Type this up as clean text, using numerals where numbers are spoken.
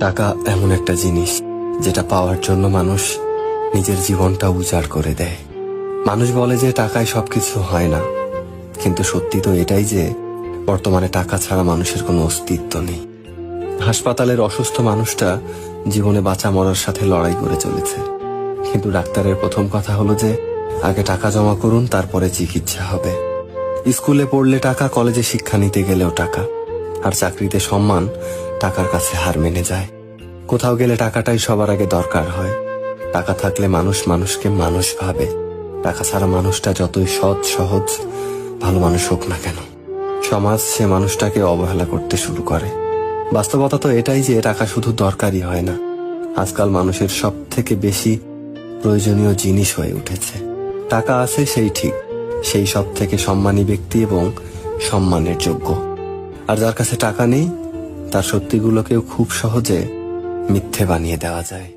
টাকা এমন একটা জিনিস যেটা পাওয়ার জন্য মানুষ নিজের জীবনটা উজাড় করে দেয়। মানুষ বলে যে টাকায় সবকিছু হয় না, কিন্তু সত্যি তো এটাই যে বর্তমানে টাকা ছাড়া মানুষের কোনো অস্তিত্ব নেই। হাসপাতালের অসুস্থ মানুষটা জীবনে বাঁচা মরার সাথে লড়াই করে চলেছে, কিন্তু ডাক্তারের প্রথম কথা হলো যে আগে টাকা জমা করুন, তারপরে চিকিৎসা হবে। স্কুলে পড়লে টাকা, কলেজে শিক্ষা নিতে গেলেও টাকা, আর চাকরিতে সম্মান টাকার কাছে হার মেনে যায়। কোথাও গেলে টাকাটাই সবার আগে দরকার হয়। টাকা থাকলে মানুষ মানুষকে মানুষ ভাবে। টাকা ছাড়া মানুষটা যতই সৎ সহজ ভালো মানুষ হোক না কেন, সমাজ সে মানুষটাকে অবহেলা করতে শুরু করে। বাস্তবতা তো এটাই যে টাকা শুধু দরকারই হয় না, আজকাল মানুষের সব থেকে বেশি প্রয়োজনীয় জিনিস হয়ে উঠেছে। টাকা আছে সেই ঠিক, সেই সব থেকে সম্মানী ব্যক্তি এবং সম্মানের যোগ্য। আর যার কাছে টাকা নেই, তার সত্যিগুলোকেও খুব সহজে মিথ্যে বানিয়ে দেওয়া যায়।